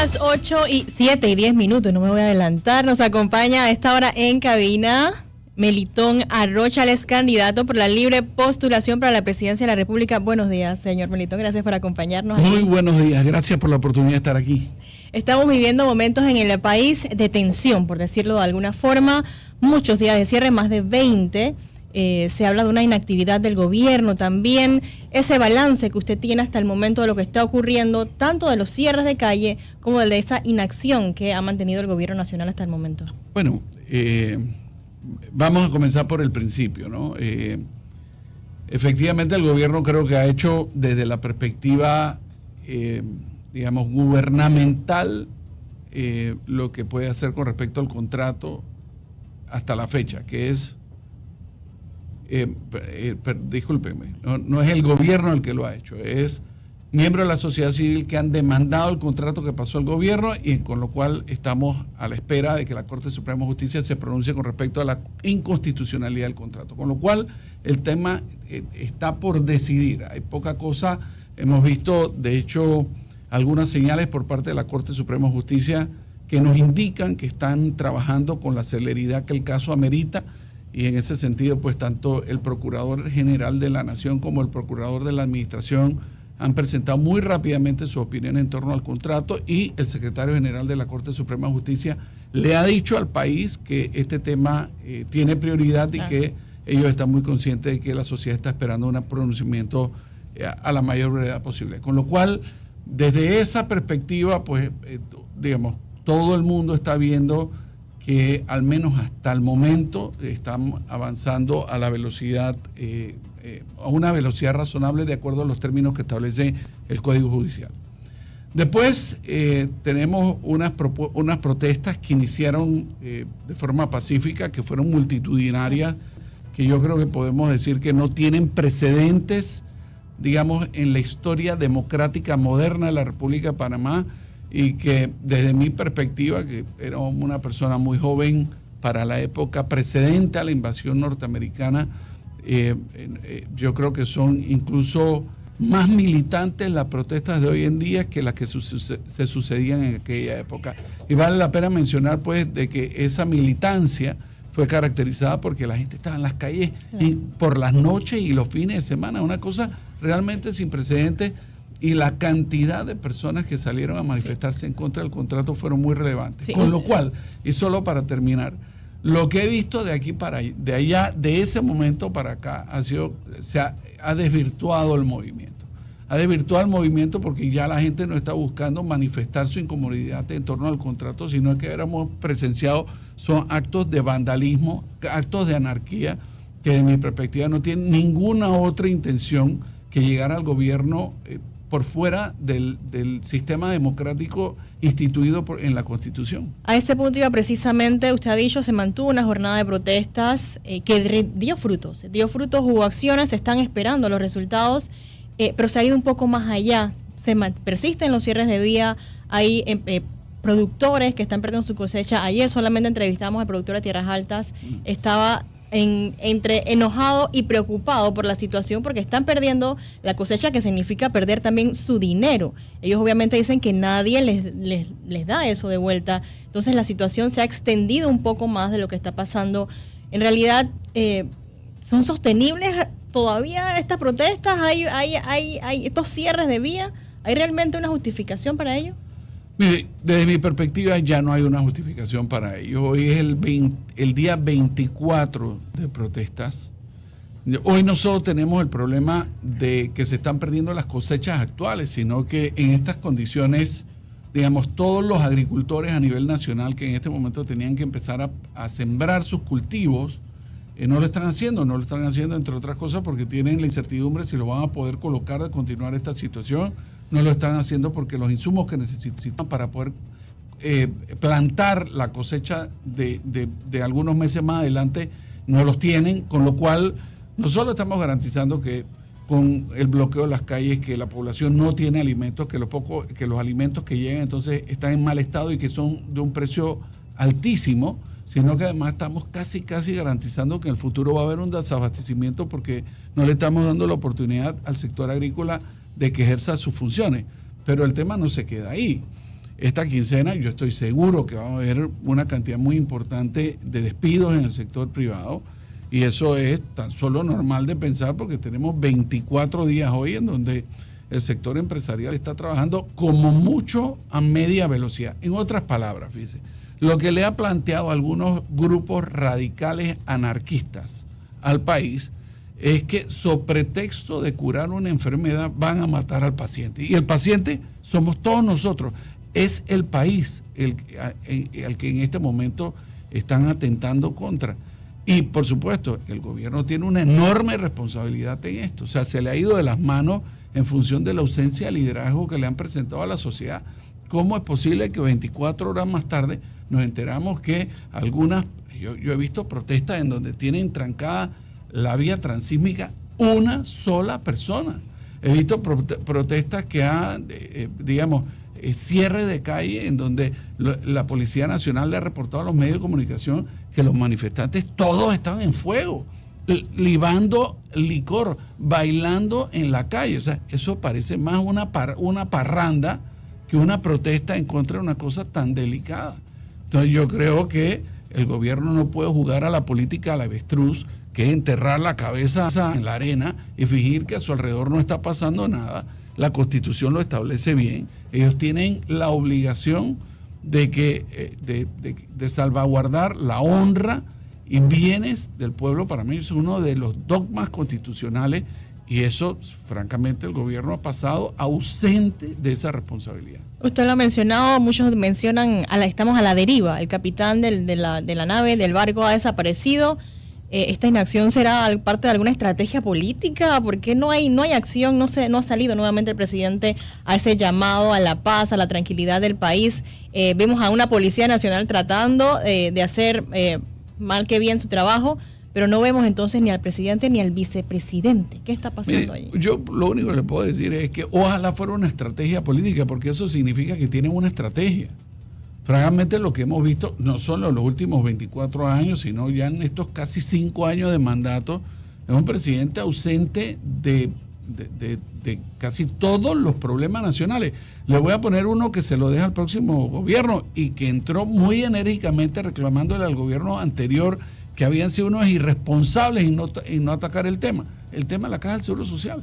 las 7:10, no me voy a adelantar. Nos acompaña a esta hora en cabina Melitón Arrocha, él es candidato por la libre postulación para la presidencia de la República. Buenos días, señor Melitón, gracias por acompañarnos. Muy buenos días, gracias por la oportunidad de estar aquí. Estamos viviendo momentos en el país de tensión, por decirlo de alguna forma, muchos días de cierre, más de 20. Se habla de una inactividad del gobierno también. Ese balance que usted tiene hasta el momento de lo que está ocurriendo, tanto de los cierres de calle como de esa inacción que ha mantenido el gobierno nacional hasta el momento. Bueno, vamos a comenzar por el principio, ¿no? Efectivamente, el gobierno creo que ha hecho desde la perspectiva, digamos, gubernamental, lo que puede hacer con respecto al contrato hasta la fecha, que es... discúlpenme, no es el gobierno el que lo ha hecho, es miembros de la sociedad civil que han demandado el contrato que pasó el gobierno y con lo cual estamos a la espera de que la Corte Suprema de Justicia se pronuncie con respecto a la inconstitucionalidad del contrato, con lo cual el tema está por decidir. Hay poca cosa, hemos visto de hecho algunas señales por parte de la Corte Suprema de Justicia que nos indican que están trabajando con la celeridad que el caso amerita. Y en ese sentido, pues tanto el Procurador General de la Nación como el Procurador de la Administración han presentado muy rápidamente su opinión en torno al contrato y el Secretario General de la Corte Suprema de Justicia le ha dicho al país que este tema tiene prioridad y que ellos están muy conscientes de que la sociedad está esperando un pronunciamiento a la mayor brevedad posible. Con lo cual, desde esa perspectiva, pues, digamos, todo el mundo está viendo que al menos hasta el momento están avanzando a la velocidad, a una velocidad razonable de acuerdo a los términos que establece el Código Judicial. Después tenemos unas protestas que iniciaron de forma pacífica, que fueron multitudinarias, que yo creo que podemos decir que no tienen precedentes, digamos, en la historia democrática moderna de la República de Panamá, y que desde mi perspectiva, que era una persona muy joven para la época precedente a la invasión norteamericana, yo creo que son incluso más militantes las protestas de hoy en día que las que se sucedían en aquella época. Y vale la pena mencionar pues de que esa militancia fue caracterizada porque la gente estaba en las calles por las noches y los fines de semana, una cosa realmente sin precedentes. Y la cantidad de personas que salieron a manifestarse en contra del contrato fueron muy relevantes. Sí. Con lo cual, y solo para terminar, lo que he visto de aquí para allá, de allá, de ese momento para acá, ha desvirtuado el movimiento. Ha desvirtuado el movimiento porque ya la gente no está buscando manifestar su incomodidad en torno al contrato, sino que hemos presenciado son actos de vandalismo, actos de anarquía, que de mi perspectiva no tienen ninguna otra intención que llegar al gobierno por fuera del sistema democrático instituido en la Constitución. A ese punto iba precisamente, usted ha dicho, se mantuvo una jornada de protestas que dio frutos, hubo acciones, se están esperando los resultados, pero se ha ido un poco más allá, persisten los cierres de vía, hay productores que están perdiendo su cosecha. Ayer solamente entrevistamos al productor de Tierras Altas, estaba entre enojado y preocupado por la situación porque están perdiendo la cosecha, que significa perder también su dinero. Ellos obviamente dicen que nadie les da eso de vuelta. Entonces la situación se ha extendido un poco más de lo que está pasando. En realidad, ¿son sostenibles todavía estas protestas? ¿Hay estos cierres de vía? ¿Hay realmente una justificación para ello? Mire, desde mi perspectiva ya no hay una justificación para ello. Hoy es el día 24 de protestas. Hoy no solo tenemos el problema de que se están perdiendo las cosechas actuales, sino que en estas condiciones, digamos, todos los agricultores a nivel nacional que en este momento tenían que empezar a sembrar sus cultivos, no lo están haciendo entre otras cosas porque tienen la incertidumbre si lo van a poder colocar de continuar esta situación. No lo están haciendo porque los insumos que necesitan para poder plantar la cosecha de algunos meses más adelante no los tienen, con lo cual nosotros estamos garantizando que con el bloqueo de las calles, que la población no tiene alimentos, que los alimentos que llegan entonces están en mal estado y que son de un precio altísimo, sino que además estamos casi garantizando que en el futuro va a haber un desabastecimiento porque no le estamos dando la oportunidad al sector agrícola de que ejerza sus funciones. Pero el tema no se queda ahí. esta quincena yo estoy seguro que va a haber una cantidad muy importante de despidos en el sector privado, y eso es tan solo normal de pensar porque tenemos 24 días hoy en donde el sector empresarial está trabajando como mucho a media velocidad. En otras palabras, fíjese, lo que le ha planteado a algunos grupos radicales anarquistas al país es que, sobre pretexto de curar una enfermedad, van a matar al paciente. Y el paciente somos todos nosotros, es el país al que en este momento están atentando contra. Y por supuesto, el gobierno tiene una enorme responsabilidad en esto. O sea, se le ha ido de las manos en función de la ausencia de liderazgo que le han presentado a la sociedad. ¿Cómo es posible que 24 horas más tarde nos enteramos que algunas, yo he visto protestas en donde tienen trancada la vía transísmica una sola persona? He visto protestas que cierre de calle en donde la Policía Nacional le ha reportado a los medios de comunicación que los manifestantes todos estaban en fuego, libando licor, bailando en la calle. O sea, eso parece más una parranda que una protesta en contra de una cosa tan delicada. Entonces yo creo que el gobierno no puede jugar a la política al avestruz, que es enterrar la cabeza en la arena y fingir que a su alrededor no está pasando nada. La Constitución lo establece bien. Ellos tienen la obligación de salvaguardar la honra y bienes del pueblo. Para mí es uno de los dogmas constitucionales, y eso, francamente, el gobierno ha pasado ausente de esa responsabilidad. Usted lo ha mencionado, muchos mencionan, estamos a la deriva. El capitán de la nave, del barco, ha desaparecido. ¿Esta inacción será parte de alguna estrategia política? ¿Por qué no hay acción? No ha salido nuevamente el presidente a ese llamado a la paz, a la tranquilidad del país. Vemos a una Policía Nacional tratando de hacer mal que bien su trabajo, pero no vemos entonces ni al presidente ni al vicepresidente. ¿Qué está pasando allí? Yo lo único que le puedo decir es que ojalá fuera una estrategia política, porque eso significa que tienen una estrategia. Francamente, lo que hemos visto, no solo en los últimos 24 años, sino ya en estos casi 5 años de mandato, es un presidente ausente de casi todos los problemas nacionales. Le voy a poner uno que se lo deja al próximo gobierno y que entró muy enérgicamente reclamándole al gobierno anterior que habían sido unos irresponsables en no atacar el tema de la Caja del Seguro Social.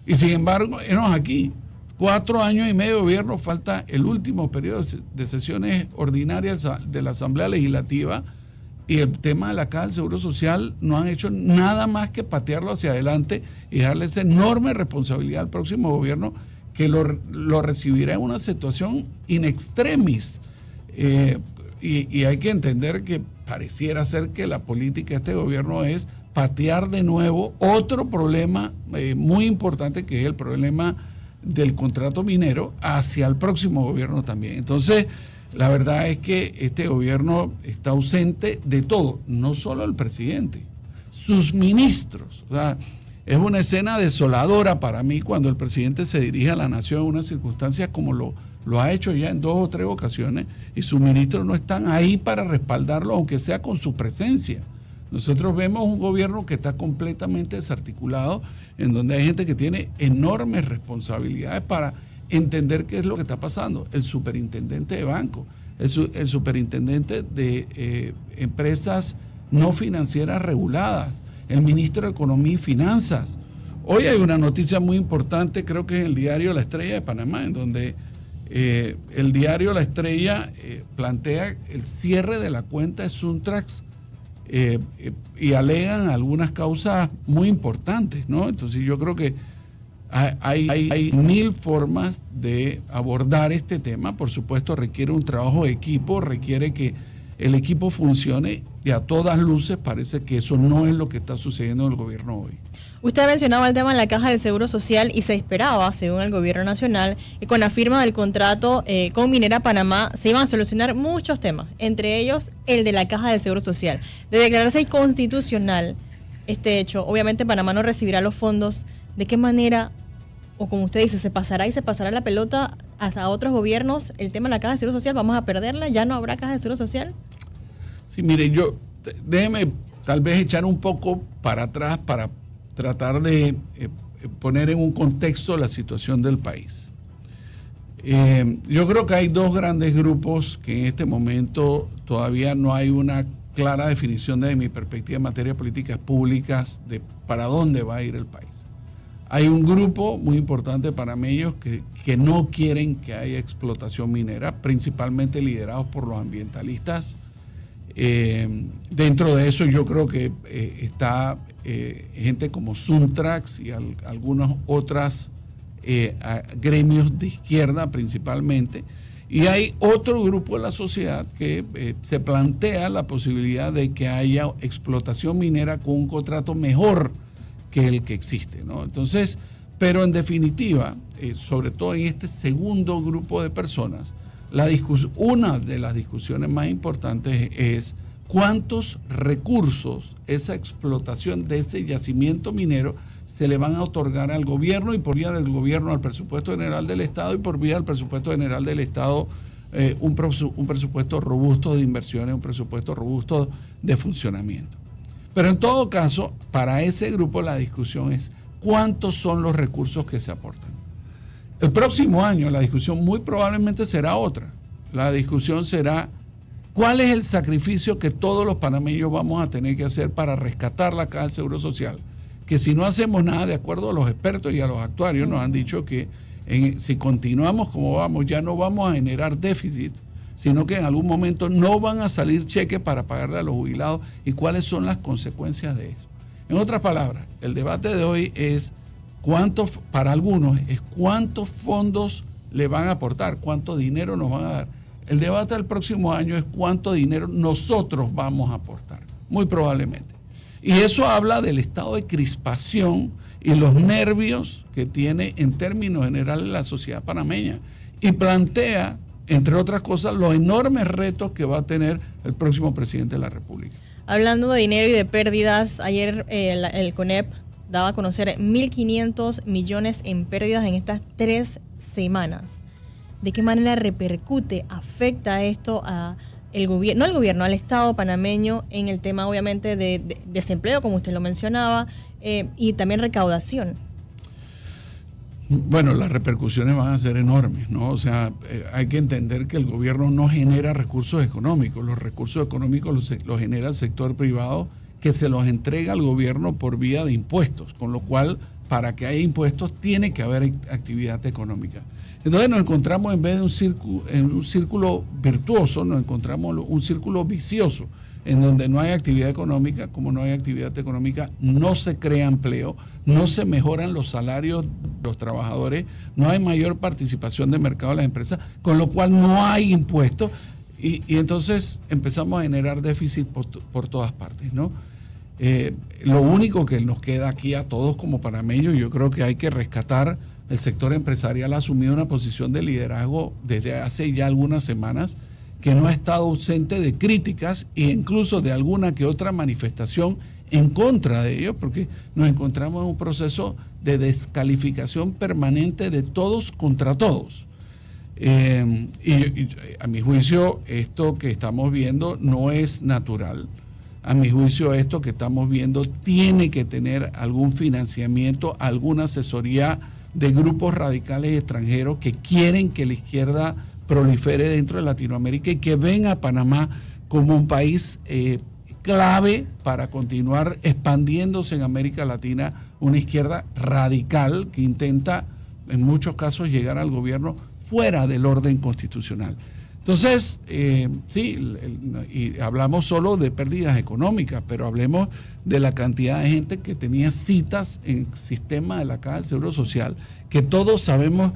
Y sin embargo, aquí 4 años y medio de gobierno, falta el último periodo de sesiones ordinarias de la Asamblea Legislativa, y el tema de la Caja del Seguro Social no han hecho nada más que patearlo hacia adelante y darle esa enorme responsabilidad al próximo gobierno, que lo recibirá en una situación in extremis. Y hay que entender que pareciera ser que la política de este gobierno es patear de nuevo otro problema muy importante, que es el problema del contrato minero, hacia el próximo gobierno también. Entonces, la verdad es que este gobierno está ausente de todo, no solo el presidente, sus ministros. O sea, es una escena desoladora para mí cuando el presidente se dirige a la nación en unas circunstancias como lo ha hecho ya en 2 o 3 ocasiones, y sus ministros no están ahí para respaldarlo, aunque sea con su presencia. Nosotros vemos un gobierno que está completamente desarticulado, en donde hay gente que tiene enormes responsabilidades para entender qué es lo que está pasando. El superintendente de banco, el superintendente de empresas no financieras reguladas, el ministro de Economía y Finanzas. Hoy hay una noticia muy importante, creo que es el diario La Estrella de Panamá, en donde el diario La Estrella plantea el cierre de la cuenta de Suntrax, y alegan algunas causas muy importantes, ¿no? Entonces yo creo que hay 1000 formas de abordar este tema. Por supuesto, requiere un trabajo de equipo, requiere que el equipo funcione, y a todas luces parece que eso no es lo que está sucediendo en el gobierno hoy. Usted mencionaba el tema de la Caja del Seguro Social, y se esperaba, según el gobierno nacional, que con la firma del contrato con Minera Panamá se iban a solucionar muchos temas, entre ellos el de la Caja del Seguro Social. De declararse inconstitucional este hecho, obviamente Panamá no recibirá los fondos. ¿De qué manera, o como usted dice, se pasará la pelota hasta otros gobiernos? El tema de la Caja de Seguro Social, ¿vamos a perderla? ¿Ya no habrá Caja de Seguro Social? Sí, mire, déjeme tal vez echar un poco para atrás para tratar de poner en un contexto la situación del país. Yo creo que hay dos grandes grupos que en este momento todavía no hay una clara definición desde mi perspectiva en materia de políticas públicas de para dónde va a ir el país. Hay un grupo muy importante de panameños que no quieren que haya explotación minera, principalmente liderados por los ambientalistas. Dentro de eso yo creo que está gente como Suntrax y algunas otras gremios de izquierda principalmente, y hay otro grupo de la sociedad que se plantea la posibilidad de que haya explotación minera con un contrato mejor que el que existe, ¿no? Entonces, pero en definitiva, sobre todo en este segundo grupo de personas, una de las discusiones más importantes es cuántos recursos esa explotación de ese yacimiento minero se le van a otorgar al gobierno, y por vía del gobierno al presupuesto general del Estado, y por vía del presupuesto general del Estado un presupuesto robusto de inversiones, un presupuesto robusto de funcionamiento. Pero en todo caso, para ese grupo la discusión es cuántos son los recursos que se aportan. El próximo año la discusión muy probablemente será otra. La discusión será cuál es el sacrificio que todos los panameños vamos a tener que hacer para rescatar la Caja del Seguro Social. Que si no hacemos nada, de acuerdo a los expertos y a los actuarios, nos han dicho que si continuamos como vamos, ya no vamos a generar déficit, sino que en algún momento no van a salir cheques para pagarle a los jubilados, y cuáles son las consecuencias de eso. En otras palabras, el debate de hoy es para algunos, es cuántos fondos le van a aportar, cuánto dinero nos van a dar. El debate del próximo año es cuánto dinero nosotros vamos a aportar, muy probablemente. Y eso habla del estado de crispación y los nervios que tiene en términos generales la sociedad panameña, y plantea, entre otras cosas, los enormes retos que va a tener el próximo presidente de la República. Hablando de dinero y de pérdidas, ayer el CONEP daba a conocer 1.500 millones en pérdidas en estas 3 semanas. ¿De qué manera repercute, afecta esto a el gobierno, no al gobierno, al Estado panameño en el tema obviamente de desempleo, como usted lo mencionaba, y también recaudación? Bueno, las repercusiones van a ser enormes, ¿no? O sea, hay que entender que el gobierno no genera recursos económicos. Los recursos económicos los genera el sector privado, que se los entrega al gobierno por vía de impuestos, con lo cual, para que haya impuestos, tiene que haber actividad económica. Entonces nos encontramos, en vez de un círculo virtuoso, nos encontramos un círculo vicioso, en donde no hay actividad económica. Como no hay actividad económica, no se crea empleo, no se mejoran los salarios de los trabajadores, no hay mayor participación de mercado de las empresas, con lo cual no hay impuestos, y entonces empezamos a generar déficit por todas partes, ¿no? Lo único que nos queda aquí a todos como panameños, yo creo que hay que rescatar. El sector empresarial ha asumido una posición de liderazgo desde hace ya algunas semanas, que no ha estado ausente de críticas e incluso de alguna que otra manifestación en contra de ellos, porque nos encontramos en un proceso de descalificación permanente de todos contra todos. Y a mi juicio, esto que estamos viendo no es natural. A mi juicio, esto que estamos viendo tiene que tener algún financiamiento, alguna asesoría de grupos radicales extranjeros que quieren que la izquierda prolifere dentro de Latinoamérica y que ven a Panamá como un país clave para continuar expandiéndose en América Latina, una izquierda radical que intenta en muchos casos llegar al gobierno fuera del orden constitucional. Entonces, sí, y hablamos solo de pérdidas económicas, pero hablemos de la cantidad de gente que tenía citas en el sistema de la Caja del Seguro Social, que todos sabemos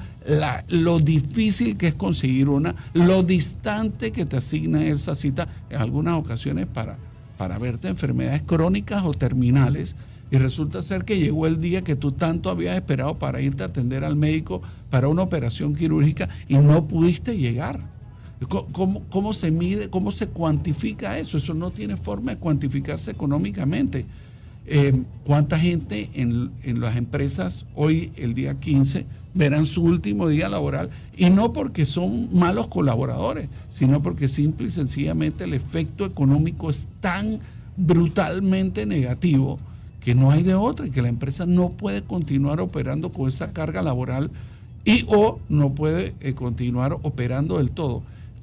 lo difícil que es conseguir una, lo distante que te asignan esa cita en algunas ocasiones para verte enfermedades crónicas o terminales, y resulta ser que llegó el día que tú tanto habías esperado para irte a atender al médico para una operación quirúrgica y no pudiste llegar. ¿Cómo se mide, cómo se cuantifica eso? Eso no tiene forma de cuantificarse económicamente. ¿Cuánta gente en las empresas hoy, el día 15, verán su último día laboral? Y no porque son malos colaboradores, sino porque simple y sencillamente el efecto económico es tan brutalmente negativo que no hay de otra, y que la empresa no puede continuar operando con esa carga laboral y o no puede continuar operando del todo.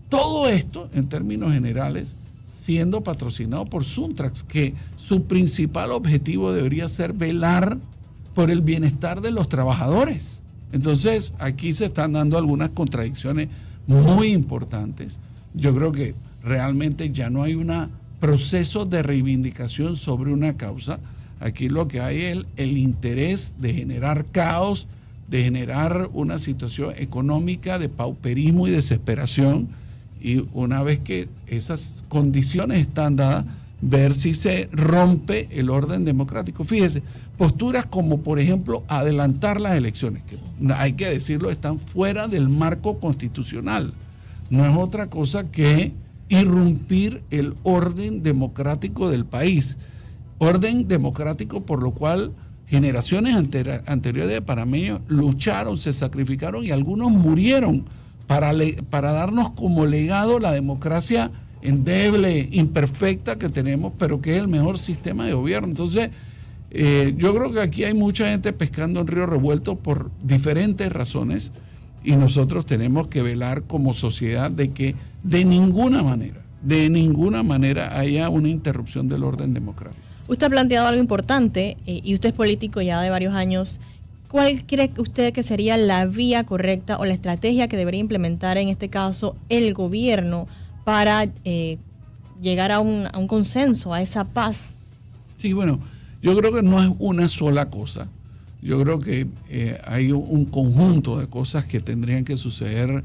Todo esto, en términos generales, siendo patrocinado por Suntrax, que su principal objetivo debería ser velar por el bienestar de los trabajadores. Entonces, aquí se están dando algunas contradicciones muy importantes. Yo creo que realmente ya no hay un proceso de reivindicación sobre una causa. Aquí lo que hay es el interés de generar caos, de generar una situación económica de pauperismo y desesperación, y una vez que esas condiciones están dadas, ver si se rompe el orden democrático. Fíjese, posturas como, por ejemplo, adelantar las elecciones, que hay que decirlo, están fuera del marco constitucional. No es otra cosa que irrumpir el orden democrático del país. Orden democrático por lo cual generaciones anteriores de panameños lucharon, se sacrificaron y algunos murieron para darnos como legado la democracia endeble, imperfecta que tenemos, pero que es el mejor sistema de gobierno. Entonces, yo creo que aquí hay mucha gente pescando en río revuelto por diferentes razones, y nosotros tenemos que velar como sociedad de que de ninguna manera haya una interrupción del orden democrático. Usted ha planteado algo importante, y usted es político ya de varios años. ¿Cuál cree usted que sería la vía correcta o la estrategia que debería implementar en este caso el gobierno para llegar a un consenso, a esa paz? Sí, bueno, yo creo que no es una sola cosa. Yo creo que hay un conjunto de cosas que tendrían que suceder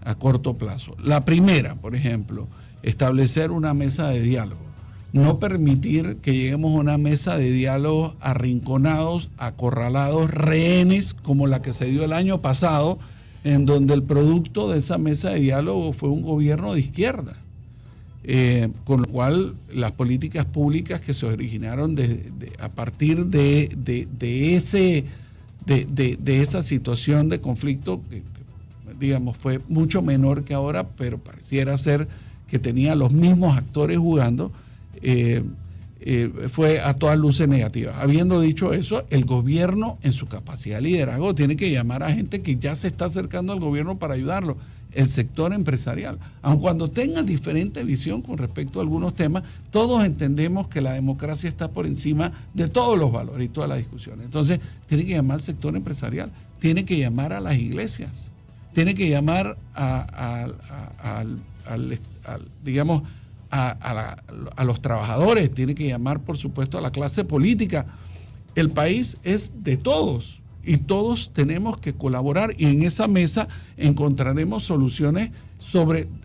a corto plazo. La primera, por ejemplo, establecer una mesa de diálogo. No permitir que lleguemos a una mesa de diálogo arrinconados, acorralados, rehenes, como la que se dio el año pasado, en donde el producto de esa mesa de diálogo fue un gobierno de izquierda. Con lo cual, las políticas públicas que se originaron a partir de esa situación de conflicto, que, digamos, fue mucho menor que ahora, pero pareciera ser que tenía los mismos actores jugando, fue a todas luces negativa. Habiendo dicho eso, el gobierno, en su capacidad de liderazgo, tiene que llamar a gente que ya se está acercando al gobierno para ayudarlo. El sector empresarial, aun cuando tenga diferente visión con respecto a algunos temas, todos entendemos que la democracia está por encima de todos los valores y todas las discusiones. Entonces, tiene que llamar al sector empresarial, tiene que llamar a las iglesias, tiene que llamar a los trabajadores, tiene que llamar, por supuesto, a la clase política. El país es de todos y todos tenemos que colaborar, y en esa mesa encontraremos soluciones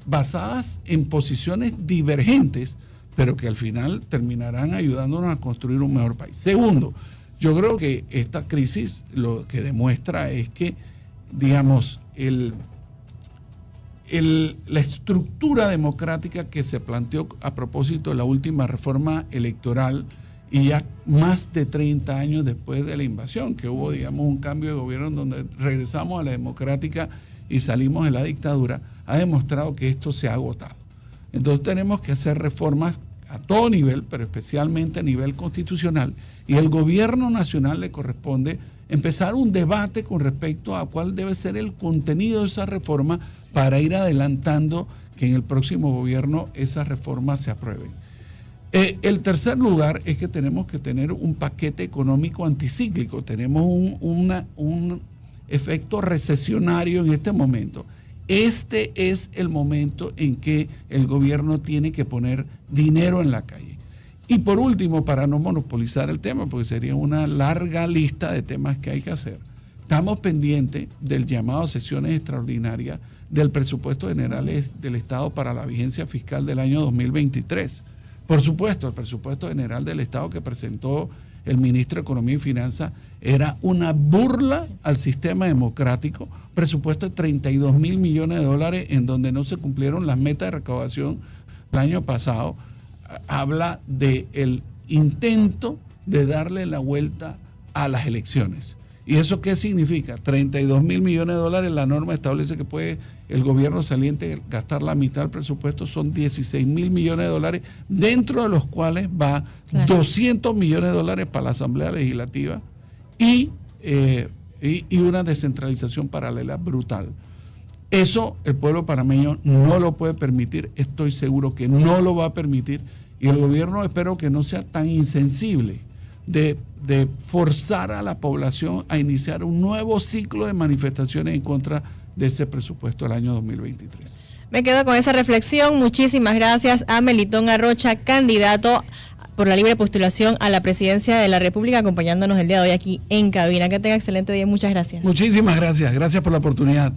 basadas en posiciones divergentes, pero que al final terminarán ayudándonos a construir un mejor país. Segundo, yo creo que esta crisis lo que demuestra es que, digamos, la estructura democrática que se planteó a propósito de la última reforma electoral, y ya más de 30 años después de la invasión, que hubo, digamos, un cambio de gobierno en donde regresamos a la democrática y salimos de la dictadura, ha demostrado que esto se ha agotado. Entonces tenemos que hacer reformas a todo nivel, pero especialmente a nivel constitucional, y al gobierno nacional le corresponde empezar un debate con respecto a cuál debe ser el contenido de esa reforma para ir adelantando que en el próximo gobierno esas reformas se aprueben. El tercer lugar es que tenemos que tener un paquete económico anticíclico. Tenemos un efecto recesionario en este momento. Este es el momento en que el gobierno tiene que poner dinero en la calle. Y por último, para no monopolizar el tema, porque sería una larga lista de temas que hay que hacer, estamos pendientes del llamado a sesiones extraordinarias del presupuesto general del Estado para la vigencia fiscal del año 2023. Por supuesto, el presupuesto general del Estado que presentó el ministro de Economía y Finanzas era una burla al sistema democrático. Presupuesto de 32.000 millones de dólares en donde no se cumplieron las metas de recaudación el año pasado. Habla del intento de darle la vuelta a las elecciones. ¿Y eso qué significa? 32.000 millones de dólares, la norma establece que puede el gobierno saliente gastar la mitad del presupuesto, son 16.000 millones de dólares, dentro de los cuales va 200 millones de dólares para la Asamblea Legislativa y y una descentralización paralela brutal. Eso el pueblo panameño no lo puede permitir, estoy seguro que no lo va a permitir, y el gobierno espero que no sea tan insensible de forzar a la población a iniciar un nuevo ciclo de manifestaciones en contra de ese presupuesto del año 2023. Me quedo con esa reflexión. Muchísimas gracias a Melitón Arrocha, candidato por la libre postulación a la presidencia de la República, acompañándonos el día de hoy aquí en cabina. Que tenga excelente día. Muchas gracias. Muchísimas gracias. Gracias por la oportunidad.